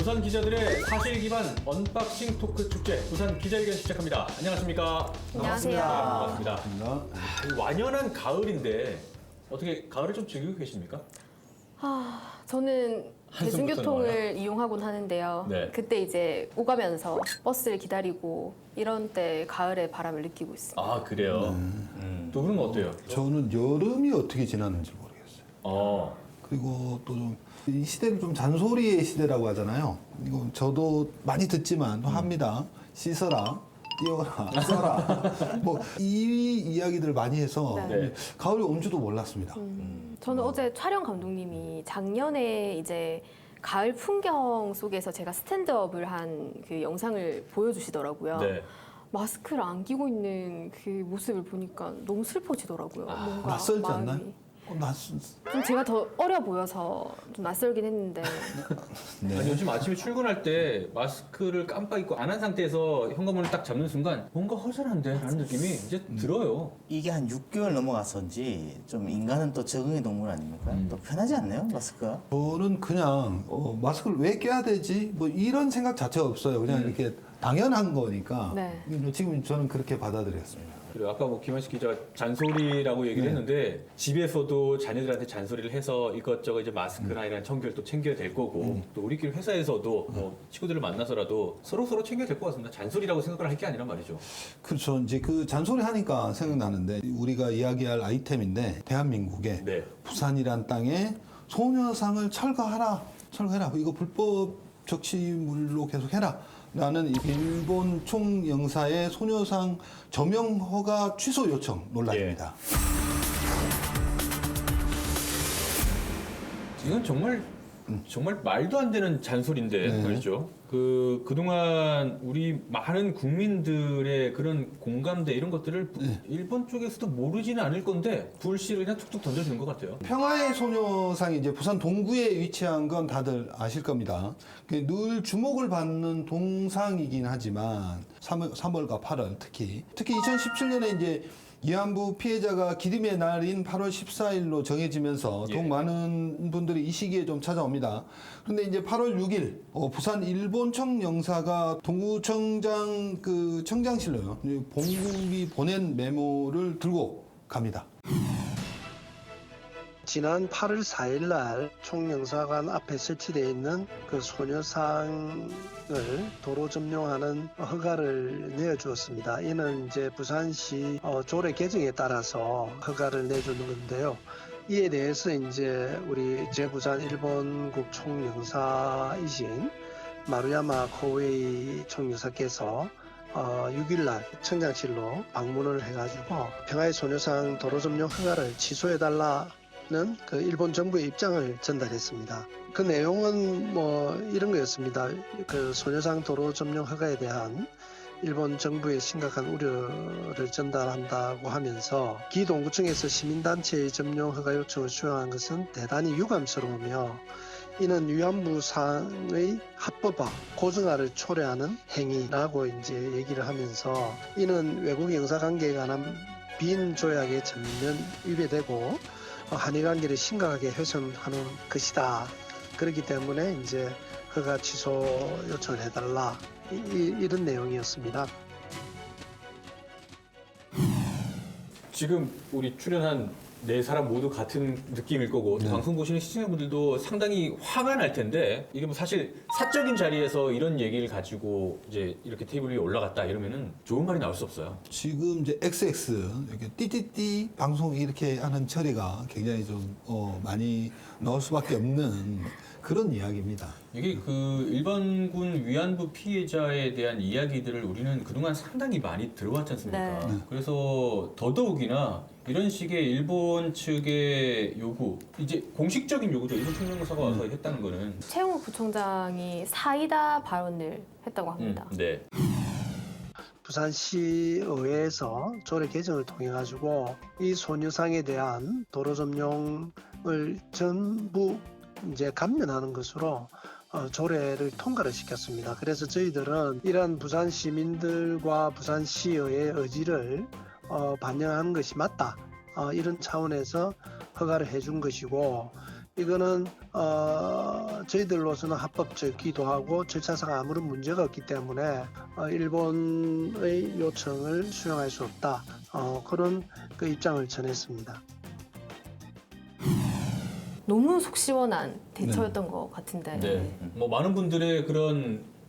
부산 기자들의 사실 기반 언박싱 토크 축제 부산 기자회견 시작합니다. 안녕하십니까? 안녕하세요. 반갑습니다. 완연한 가을인데 어떻게 가을을 좀 즐기고 계십니까? 저는 한숨부터 대중교통을 이용하곤 하는데요. 네. 그때 이제 오가면서 버스를 기다리고 이런 때 가을의 바람을 느끼고 있어요. 아 그래요? 또 그런 거 어때요? 저는 여름이 어떻게 지나는지 모르겠어요. 그리고 또 좀 이 시대를 좀 잔소리의 시대라고 하잖아요. 이거 저도 많이 듣지만 또 합니다. 씻어라, 뛰어라, 써라. 뭐 이 이야기들을 많이 해서 네. 가을이 온 줄도 몰랐습니다. 저는 어제 촬영 감독님이 작년에 이제 가을 풍경 속에서 제가 스탠드업을 한 그 영상을 보여주시더라고요. 네. 마스크를 안 끼고 있는 그 모습을 보니까 너무 슬퍼지더라고요. 뭔가 낯설지 마음이. 않나요? 좀 제가 더 어려 보여서 좀 낯설긴 했는데 네. 아니 요즘 아침에 출근할 때 마스크를 깜빡 잊고 안 한 상태에서 현관문을 딱 잡는 순간 뭔가 허전한데 라는 느낌이 이제 들어요. 이게 한 6개월 넘어가서인지 좀 인간은 또 적응의 동물 아닙니까? 또 편하지 않나요, 마스크가? 저는 그냥 마스크를 왜 껴야 되지? 뭐 이런 생각 자체가 없어요. 그냥 이렇게 당연한 거니까. 네. 지금 저는 그렇게 받아들였습니다. 그리고 아까 뭐 김한식 기자가 잔소리라고 얘기를 했는데 집에서도 자녀들한테 잔소리를 해서 이것저것 이제 마스크나 이런 청결 또 챙겨야 될 거고 또 우리끼리 회사에서도 뭐 친구들을 만나서라도 서로 챙겨야 될 것 같습니다. 잔소리라고 생각을 할 게 아니란 말이죠. 그렇죠. 이제 그 잔소리 하니까 생각나는데 우리가 이야기할 아이템인데 대한민국에 네. 부산이란 땅에 소녀상을 철거해라. 이거 불법 적시물로 계속 해라. 라는 일본 총영사의 소녀상 점용 허가 취소 요청 논란입니다. 이건 정말 말도 안 되는 잔소리인데 말이죠. 그동안 우리 많은 국민들의 그런 공감대 이런 것들을 일본 쪽에서도 모르지는 않을 건데 불씨를 그냥 툭툭 던져주는 것 같아요. 평화의 소녀상이 이제 부산 동구에 위치한 건 다들 아실 겁니다. 늘 주목을 받는 동상이긴 하지만 3월과 8월 특히 2017년에 이제 위안부 피해자가 기림의 날인 8월 14일로 정해지면서 더욱 많은 분들이 이 시기에 좀 찾아옵니다. 그런데 이제 8월 6일 부산 일본 청영사가 동구청장 그 청장실로요 본국이 보낸 메모를 들고 갑니다. 지난 8월 4일 날 총영사관 앞에 설치되어 있는 그 소녀상을 도로 점용하는 허가를 내어주었습니다. 이는 이제 부산시 조례 개정에 따라서 허가를 내주는 건데요. 이에 대해서 이제 우리 제부산 일본국 총영사이신 마루야마 코웨이 총영사께서 6일날 청장실로 방문을 해가지고 평화의 소녀상 도로 점용 허가를 취소해달라 그 일본 정부의 입장을 전달했습니다. 그 내용은 뭐 이런 거였습니다. 그 소녀상 도로 점용 허가에 대한 일본 정부의 심각한 우려를 전달한다고 하면서 기동구청에서 시민단체의 점용 허가 요청을 수용한 것은 대단히 유감스러우며 이는 위안부상의 합법화, 고증화를 초래하는 행위라고 이제 얘기를 하면서 이는 외국 영사관계에 관한 빈 조약에 전면 위배되고 한일 관계를 심각하게 훼손하는 것이다. 그렇기 때문에 이제 허가 취소 요청을 해달라 이런 내용이었습니다. 지금 우리 출연한 네 사람 모두 같은 느낌일 거고 방송 보시는 시청자분들도 상당히 화가 날 텐데 이게 뭐 사실 사적인 자리에서 이런 얘기를 가지고 이제 이렇게 테이블 위에 올라갔다 이러면은 좋은 말이 나올 수 없어요. 지금 이제 XX 이렇게 띠띠띠 방송 이렇게 하는 처리가 굉장히 좀 많이 나올 수밖에 없는 그런 이야기입니다. 이게 그 일본군 위안부 피해자에 대한 이야기들을 우리는 그동안 상당히 많이 들어왔지 않습니까? 네. 그래서 더더욱이나 이런 식의 일본 측의 요구, 이제 공식적인 요구죠. 일본 총영사가 와서 했다는 거는. 최영욱 부총장이 사이다 발언을 했다고 합니다. 네. 부산시의회에서 조례 개정을 통해 가지고 이 소녀상에 대한 도로 점용을 전부 이제 감면하는 것으로 조례를 통과를 시켰습니다. 그래서 저희들은 이러한 부산 시민들과 부산시의회의 의지를 반영하는 것이 맞다. 이런 차원에서 허가를 해준 것이고 이거는 저희들로서는 합법적이기도 하고 절차상 아무런 문제가 없기 때문에 일본의 요청을 수용할 수 없다. 그런 그 입장을 전했습니다. 너무 속 시원한 대처였던 것 같은데. 네. 뭐 많은 분들의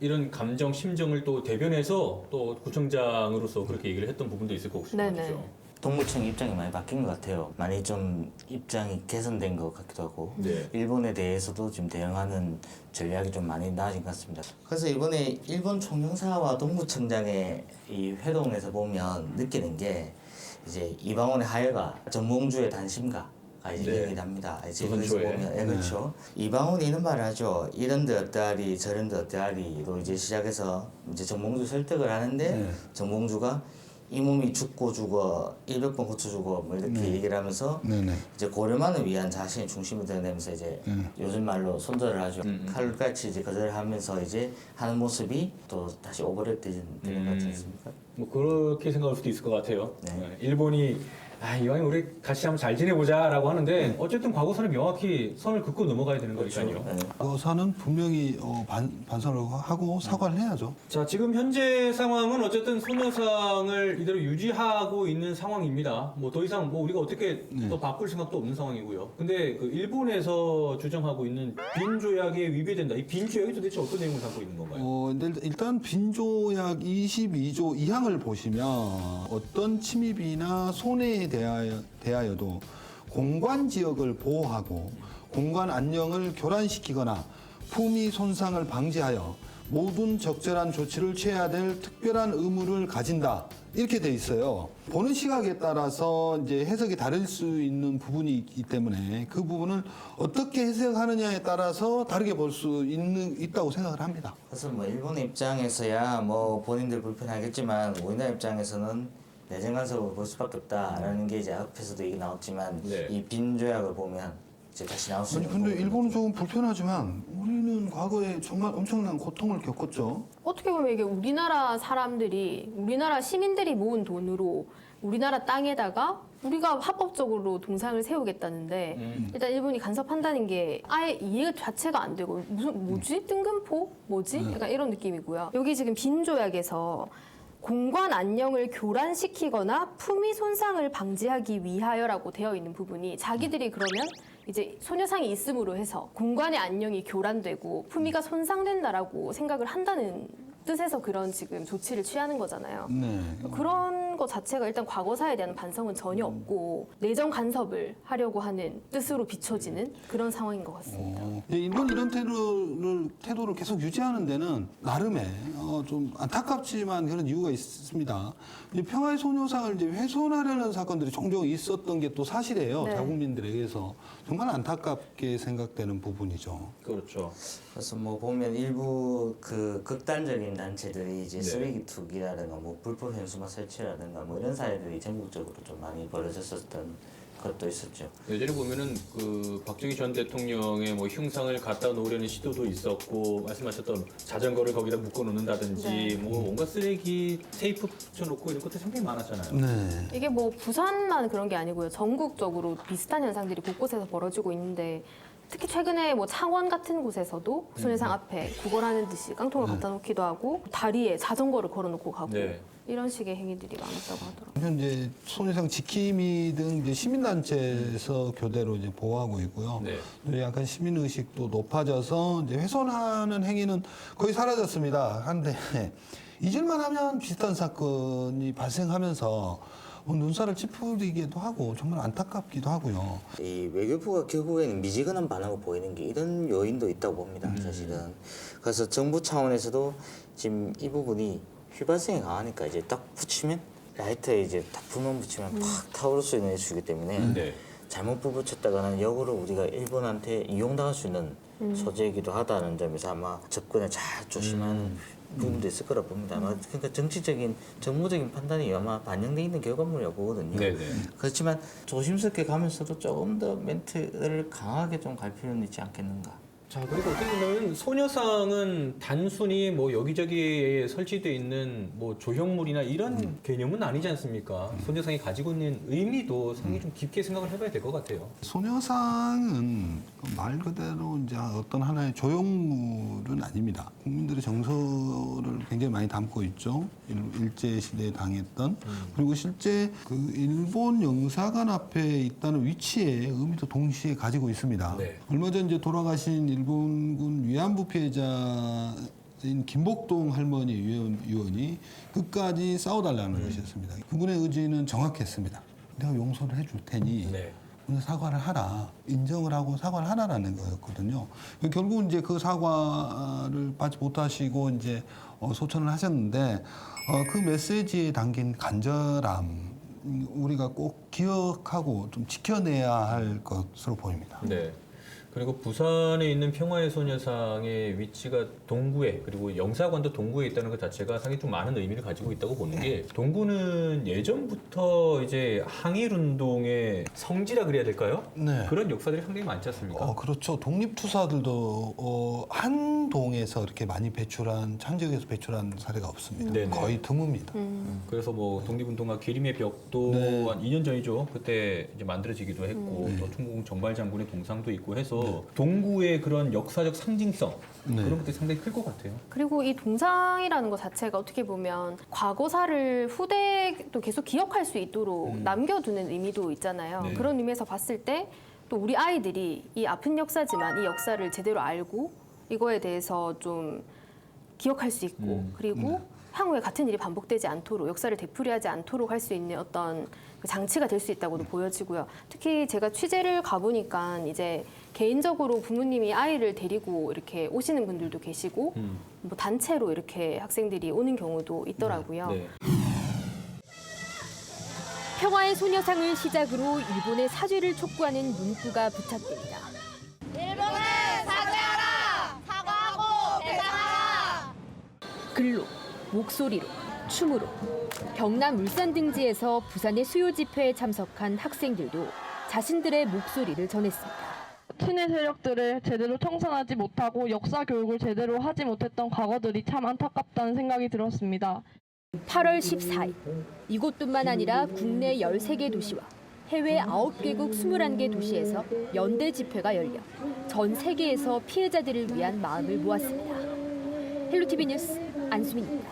이런 감정, 심정을 또 대변해서 또 구청장으로서 그렇게 얘기를 했던 부분도 있을 거고 네네. 말이죠. 동부청 입장이 많이 바뀐 것 같아요. 많이 좀 입장이 개선된 것 같기도 하고 네. 일본에 대해서도 지금 대응하는 전략이 좀 많이 나아진 것 같습니다. 그래서 이번에 일본 총영사와 동부청장의 이 회동에서 보면 느끼는 게 이제 이방원의 하여가 정몽주의 단심가 이제 네. 얘기를 합니다. 이제 조선초에. 그래서 보면 그렇죠. 이방원이 이런 말을 하죠. 이런데 어떠하리 저런데 어떠하리로 이제 시작해서 이제 정몽주 설득을 하는데 네. 정몽주가 이 몸이 죽고 죽어 100번 고쳐 죽어 뭐 이렇게 얘기를 하면서 네네. 이제 고려만을 위한 자신의 중심을 드러내면서 이제 요즘 말로 손절을 하죠. 칼같이 이제 거절하면서 이제 하는 모습이 또 다시 오버랩되는 것 같지 않습니까? 뭐 그렇게 생각할 수도 있을 것 같아요. 네. 네. 일본이 이왕에 우리 같이 한번 잘 지내보자라고 하는데 어쨌든 과거사는 명확히 선을 긋고 넘어가야 되는 거니까요. 네. 사는 분명히 반성을 하고 사과를 해야죠. 자, 지금 현재 상황은 어쨌든 소녀상을 이대로 유지하고 있는 상황입니다. 뭐 더 이상 뭐 우리가 어떻게 또 바꿀 생각도 없는 상황이고요. 근데 그 일본에서 주장하고 있는 빈 조약에 위배된다. 이 빈 조약이 도대체 어떤 내용을 담고 있는 건가요? 일단 빈조약 22조 2항을 보시면 어떤 침입이나 손해에 대하여도 공관 지역을 보호하고 공간 안녕을 교란시키거나 품위 손상을 방지하여 모든 적절한 조치를 취해야 될 특별한 의무를 가진다. 이렇게 돼 있어요. 보는 시각에 따라서 이제 해석이 다를 수 있는 부분이 있기 때문에 그 부분을 어떻게 해석하느냐에 따라서 다르게 볼 수 있다고 생각을 합니다. 그래서 뭐 일본 입장에서야 뭐 본인들 불편하겠지만 우리나라 입장에서는 내정 간섭을 볼 수밖에 없다라는 게 이제 앞에서도 얘기 나왔지만 네. 이 빈 조약을 보면 이제 다시 나올 수 아니, 있는 근데 부분이 일본은 조금 불편하지만 우리는 과거에 정말 엄청난 고통을 겪었죠. 어떻게 보면 이게 우리나라 사람들이, 우리나라 시민들이 모은 돈으로 우리나라 땅에다가 우리가 합법적으로 동상을 세우겠다는데 일단 일본이 간섭한다는 게 아예 이해 자체가 안 되고 뭐지? 뜬금포? 뭐지? 약간 이런 느낌이고요. 여기 지금 빈 조약에서 공관 안녕을 교란시키거나 품위 손상을 방지하기 위하여라고 되어 있는 부분이 자기들이 그러면 이제 소녀상이 있음으로 해서 공간의 안녕이 교란되고 품위가 손상된다라고 생각을 한다는 뜻에서 그런 지금 조치를 취하는 거잖아요. 네. 그런 것 자체가 일단 과거사에 대한 반성은 전혀 없고 내정 간섭을 하려고 하는 뜻으로 비춰지는 그런 상황인 것 같습니다. 일본 이런 태도를 계속 유지하는 데는 나름의 좀 안타깝지만 그런 이유가 있습니다. 이제 평화의 소녀상을 이제 훼손하려는 사건들이 종종 있었던 게 또 사실이에요. 네. 자국민들에게서 정말 안타깝게 생각되는 부분이죠. 그렇죠. 그래서 뭐 보면 일부 그 극단적인 단체들이 이제 네. 쓰레기 투기라든가 뭐 불법 현수막 설치라든가 뭐 이런 사례들이 전국적으로 좀 많이 벌어졌었던 것도 있었죠. 예전에 보면은 그 박정희 전 대통령의 뭐 흉상을 갖다 놓으려는 시도도 있었고 말씀하셨던 자전거를 거기다 묶어 놓는다든지 네. 뭐 온갖 쓰레기 테이프 붙여놓고 이런 것도 상당히 많았잖아요. 네. 이게 뭐 부산만 그런 게 아니고요. 전국적으로 비슷한 현상들이 곳곳에서 벌어지고 있는데 특히 최근에 뭐 창원 같은 곳에서도 소녀상 앞에 구걸하는 듯이 깡통을 갖다 놓기도 하고 다리에 자전거를 걸어놓고 가고 네. 이런 식의 행위들이 많았다고 하더라고요. 현재 소녀상 지킴이 등 이제 시민단체에서 교대로 이제 보호하고 있고요. 네. 또 약간 시민의식도 높아져서 이제 훼손하는 행위는 거의 사라졌습니다. 한데 잊을만 하면 비슷한 사건이 발생하면서 눈살을 찌푸리기도 하고 정말 안타깝기도 하고요. 이 외교부가 결국에는 미지근한 반응을 보이는 게 이런 요인도 있다고 봅니다. 사실은. 그래서 정부 차원에서도 지금 이 부분이 휘발성이 강하니까 이제 딱 붙이면 라이터에 이제 딱 불만 붙이면 팍 타오를 수 있는 이슈이기 때문에 네. 잘못 불붙였다가는 역으로 우리가 일본한테 이용당할 수 있는 소재이기도 하다는 점에서 아마 접근을 잘 조심하는 부분도 있을 거라 봅니다. 아마 그러니까 정치적인 정무적인 판단이 아마 반영돼 있는 결과물이라고 보거든요. 네네. 그렇지만 조심스럽게 가면서도 조금 더 멘트를 강하게 좀 갈 필요는 있지 않겠는가. 자, 그리고 어떻게 보면 소녀상은 단순히 뭐 여기저기에 설치되어 있는 뭐 조형물이나 이런 개념은 아니지 않습니까? 소녀상이 가지고 있는 의미도 상당히 좀 깊게 생각을 해봐야 될 것 같아요. 소녀상은 말 그대로 이제 어떤 하나의 조형물은 아닙니다. 국민들의 정서를 굉장히 많이 담고 있죠. 일제 시대에 당했던 그리고 실제 그 일본 영사관 앞에 있다는 위치의 의미도 동시에 가지고 있습니다. 네. 얼마 전 이제 돌아가신 일본군 위안부 피해자인 김복동 할머니 위원이 끝까지 싸워달라는 것이었습니다. 그분의 의지는 정확했습니다. 내가 용서를 해줄 테니 네. 사과를 하라, 인정을 하고 사과를 하라라는 거였거든요. 결국은 이제 그 사과를 받지 못하시고 이제 소천을 하셨는데 그 메시지에 담긴 간절함 우리가 꼭 기억하고 좀 지켜내야 할 것으로 보입니다. 네. 그리고 부산에 있는 평화의 소녀상의 위치가 동구에 그리고 영사관도 동구에 있다는 것 자체가 상당히 좀 많은 의미를 가지고 있다고 보는 게 동구는 예전부터 이제 항일운동의 성지라 그래야 될까요? 네. 그런 역사들이 상당히 많지 않습니까? 그렇죠. 독립투사들도 한 동에서 이렇게 많이 배출한 한 지역에서 배출한 사례가 없습니다. 네네. 거의 드뭅니다. 그래서 뭐 독립운동가 기림의 벽도 네. 한 2년 전이죠. 그때 이제 만들어지기도 했고 또 충북 정발 장군의 동상도 있고 해서 동구의 그런 역사적 상징성 네. 그런 것들이 상당히 클 것 같아요. 그리고 이 동상이라는 것 자체가 어떻게 보면 과거사를 후대도 계속 기억할 수 있도록 남겨두는 의미도 있잖아요. 네. 그런 의미에서 봤을 때 또 우리 아이들이 이 아픈 역사지만 이 역사를 제대로 알고 이거에 대해서 좀 기억할 수 있고 그리고 향후에 같은 일이 반복되지 않도록 역사를 되풀이하지 않도록 할 수 있는 어떤 그 장치가 될 수 있다고도 보여지고요. 특히 제가 취재를 가보니까 이제 개인적으로 부모님이 아이를 데리고 이렇게 오시는 분들도 계시고 뭐 단체로 이렇게 학생들이 오는 경우도 있더라고요. 네. 평화의 소녀상을 시작으로 일본의 사죄를 촉구하는 문구가 부착됩니다. 일본에 사죄하라! 사과하고 배상하라! 글로, 목소리로, 춤으로 경남 울산 등지에서 부산의 수요 집회에 참석한 학생들도 자신들의 목소리를 전했습니다. 친일 세력들을 제대로 청산하지 못하고 역사 교육을 제대로 하지 못했던 과거들이 참 안타깝다는 생각이 들었습니다. 8월 14일, 이곳뿐만 아니라 국내 13개 도시와 해외 9개국 21개 도시에서 연대 집회가 열려 전 세계에서 피해자들을 위한 마음을 모았습니다. 헬로티비 뉴스 안수민입니다.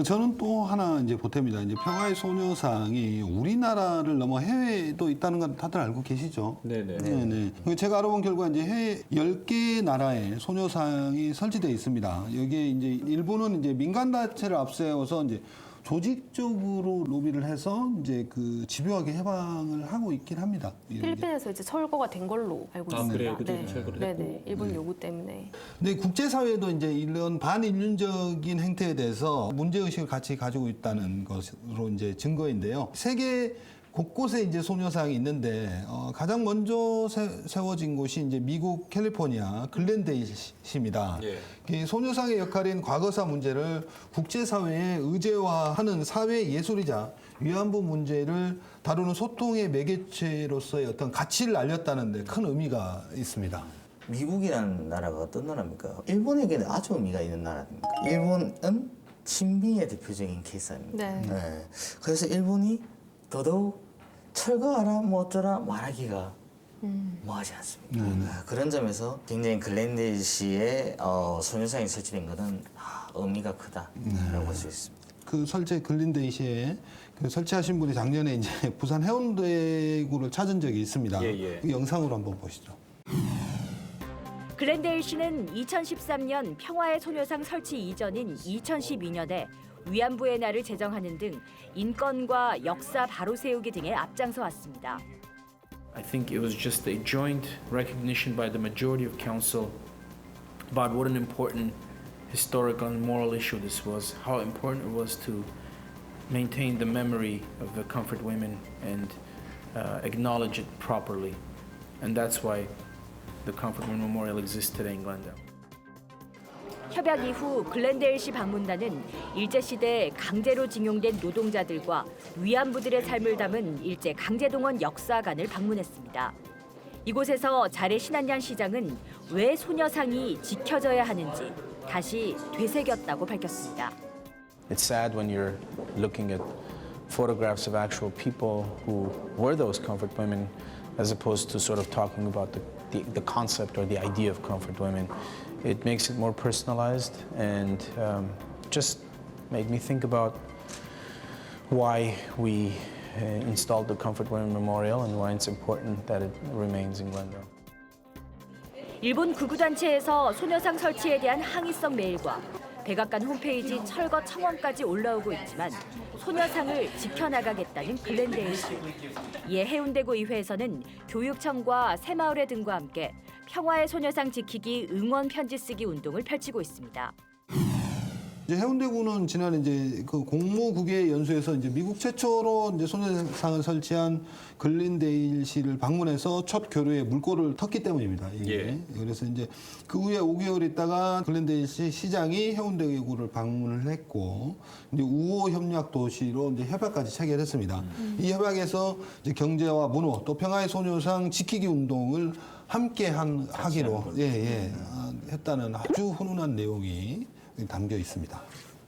저는 또 하나 이제 보탭니다. 이제 평화의 소녀상이 우리나라를 넘어 해외에도 있다는 건 다들 알고 계시죠? 네네. 네네. 제가 알아본 결과 이제 해외 10개 나라에 소녀상이 설치되어 있습니다. 여기에 이제 일본은 이제 민간단체를 앞세워서 이제 조직적으로 로비를 해서 이제 그 집요하게 해방을 하고 있긴 합니다. 필리핀에서 이제 철거가 된 걸로 알고 있습니다. 그래요? 그때 네. 철거를 네네. 일본 요구 때문에. 근데 국제사회도 이제 이런 반인륜적인 행태에 대해서 문제의식을 같이 가지고 있다는 것으로 이제 증거인데요. 세계 곳곳에 이제 소녀상이 있는데 가장 먼저 세워진 곳이 이제 미국 캘리포니아 글렌데이시입니다. 예. 이 소녀상의 역할인 과거사 문제를 국제사회에 의제화하는 사회 예술이자 위안부 문제를 다루는 소통의 매개체로서의 어떤 가치를 알렸다는 데 큰 의미가 있습니다. 미국이라는 나라가 어떤 나라입니까? 일본에게는 아주 의미가 있는 나라입니다. 일본은 친미의 대표적인 케이스 아닙니까? 네. 그래서 일본이 더더욱 철거하라 뭐 어쩌라 말하기가 뭐하지 않습니다. 그런 점에서 굉장히 글렌데이시의 소녀상이 설치된 것은 의미가 크다라고 볼 수 있습니다. 그 설치 글린데이시에 그 설치하신 분이 작년에 이제 부산 해운대구를 찾은 적이 있습니다. 예. 그 영상으로 한번 보시죠. 글렌데일시는 2013년 평화의 소녀상 설치 이전인 2012년에 위안부의 날을 제정하는 등 인권과 역사 바로 세우기 등에 앞장서 왔습니다. I think it was just a joint recognition by the majority of council about what an important historical and moral issue this was, how important it was to maintain the memory of the comfort women and acknowledge it properly. And that's why the Comfort Women Memorial exists today in Glendale. 협약 이후 글렌데일시 방문단은 일제시대 강제로 징용된 노동자들과 위안부들의 삶을 담은 일제 강제동원 역사관을 방문했습니다. 이곳에서 자례 신한양 시장은 왜 소녀상이 지켜져야 하는지 다시 되새겼다고 밝혔습니다. It's sad when you're looking at photographs of actual people who were those comfort women as opposed to sort of talking about the concept or the idea of comfort women. It makes it more personalized and just made me think about why we installed the Comfort Women Memorial and why it's important that it remains in Glendale. 일본 극우단체에서 소녀상 설치에 대한 항의성 메일과 백악관 홈페이지 철거 청원까지 올라오고 있지만 소녀상을 지켜나가겠다는 글렌데일시. 이에 해운대구 의회에서는 교육청과 새마을회 등과 함께 평화의 소녀상 지키기 응원 편지 쓰기 운동을 펼치고 있습니다. 이제 해운대구는 지난해 이제 그 공무국외 연수에서 이제 미국 최초로 이제 소녀상을 설치한 글린데일시를 방문해서 첫 교류에 물꼬를 텄기 때문입니다. 이게. 예. 그래서 이제 그 후에 5개월 있다가 글린데일시 시장이 해운대구를 방문을 했고 이제 우호 협력 도시로 이제 협약까지 체결했습니다. 이 협약에서 이제 경제와 문호 또 평화의 소녀상 지키기 운동을 함께 하기로 했다는 아주 훈훈한 내용이 담겨 있습니다.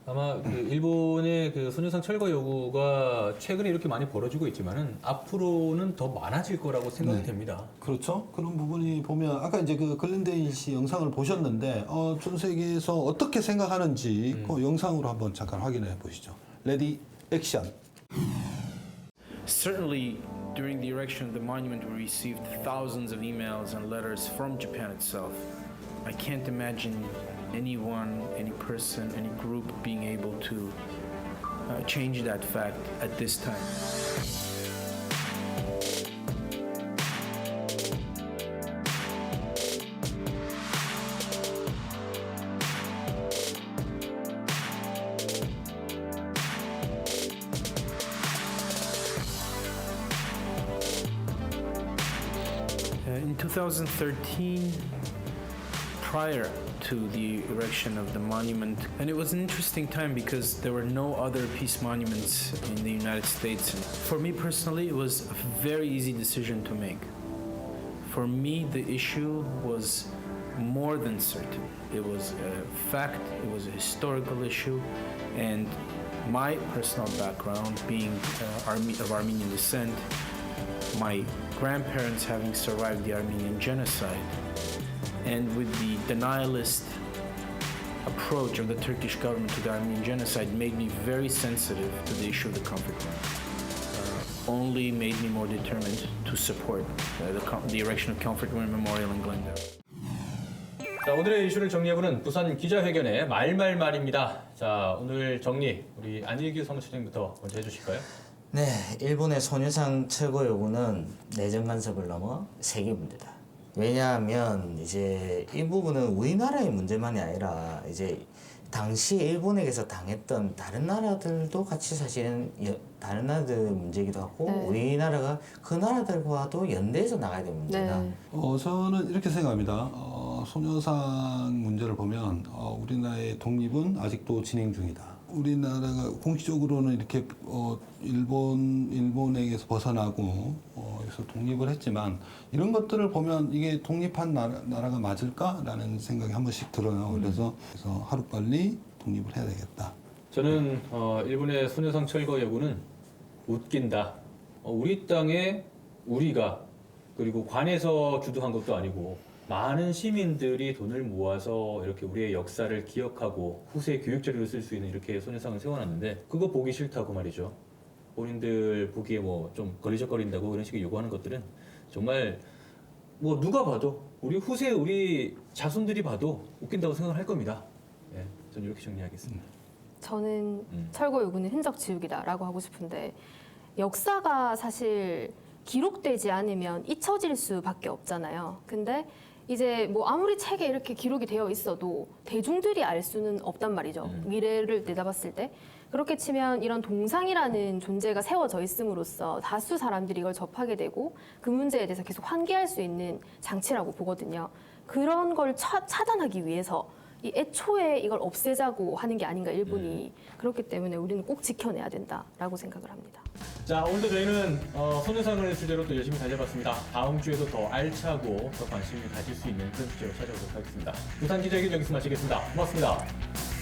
아마 그 일본의 그 소녀상 철거 요구가 최근에 이렇게 많이 벌어지고 있지만은 앞으로는 더 많아질 거라고 생각이 됩니다. 그렇죠. 그런 부분이 보면 아까 이제 그 글렌데일 씨 영상을 보셨는데 전 세계에서 어떻게 생각하는지 그 영상으로 한번 잠깐 확인해 보시죠. 레디 액션. Certainly, during the erection of the monument, we received thousands of emails and letters from Japan itself. I can't imagine anyone, any person, any group being able to change that fact at this time. In 2013, prior to the erection of the monument, and it was an interesting time because there were no other peace monuments in the United States. For me personally, it was a very easy decision to make. For me, the issue was more than certain. It was a fact, it was a historical issue, and my personal background being of Armenian descent, my grandparents having survived the Armenian genocide, and with the denialist approach of the Turkish government to the Armenian genocide made me very sensitive to the issue of the comfort women. Only made me more determined to support the erection of Comfort Women Memorial in Glendale. 자, 오늘의 이슈를 정리해보는 부산 기자회견의 말말말입니다. 자, 오늘 정리 우리 안일규 사무처장부터 먼저 해주실까요? 네, 일본의 소녀상 철거 요구는 내정 간섭을 넘어 세계 문제다. 왜냐하면 이제 이 부분은 우리나라의 문제만이 아니라 이제 당시 일본에게서 당했던 다른 나라들도 같이 사실은 다른 나라들 문제이기도 하고 우리나라가 그 나라들과도 연대해서 나가야 되는 문제다. 저는 이렇게 생각합니다. 소녀상 문제를 보면 우리나라의 독립은 아직도 진행 중이다. 우리나라가 공식적으로는 이렇게 일본에게서 벗어나고 그래서 독립을 했지만 이런 것들을 보면 이게 독립한 나라가 맞을까라는 생각이 한 번씩 들어요. 그래서 하루빨리 독립을 해야 되겠다. 저는 일본의 소녀상 철거 여부는 웃긴다. 우리 땅에 우리가 그리고 관에서 주도한 것도 아니고 많은 시민들이 돈을 모아서 이렇게 우리의 역사를 기억하고 후세 교육 자료로 쓸 수 있는 이렇게 소녀상을 세워놨는데 그거 보기 싫다고 말이죠. 본인들 보기에 뭐 좀 걸리적거린다고 그런 식의 요구하는 것들은 정말 뭐 누가 봐도 우리 후세 우리 자손들이 봐도 웃긴다고 생각을 할 겁니다. 예, 저는 이렇게 정리하겠습니다. 저는 철거 요구는 흔적 지우기다라고 하고 싶은데 역사가 사실 기록되지 않으면 잊혀질 수밖에 없잖아요. 근데 이제 뭐 아무리 책에 이렇게 기록이 되어 있어도 대중들이 알 수는 없단 말이죠. 미래를 내다봤을 때. 그렇게 치면 이런 동상이라는 존재가 세워져 있음으로써 다수 사람들이 이걸 접하게 되고 그 문제에 대해서 계속 환기할 수 있는 장치라고 보거든요. 그런 걸 차단하기 위해서 이 애초에 이걸 없애자고 하는 게 아닌가 일본이 그렇기 때문에 우리는 꼭 지켜내야 된다라고 생각을 합니다. 자, 오늘도 저희는 소녀상을 주제로 또 열심히 달려봤습니다. 다음 주에도 더 알차고 더 관심을 가질 수 있는 그런 주제로 찾아오도록 하겠습니다. 부산 기자회견 여기서 마치겠습니다. 고맙습니다.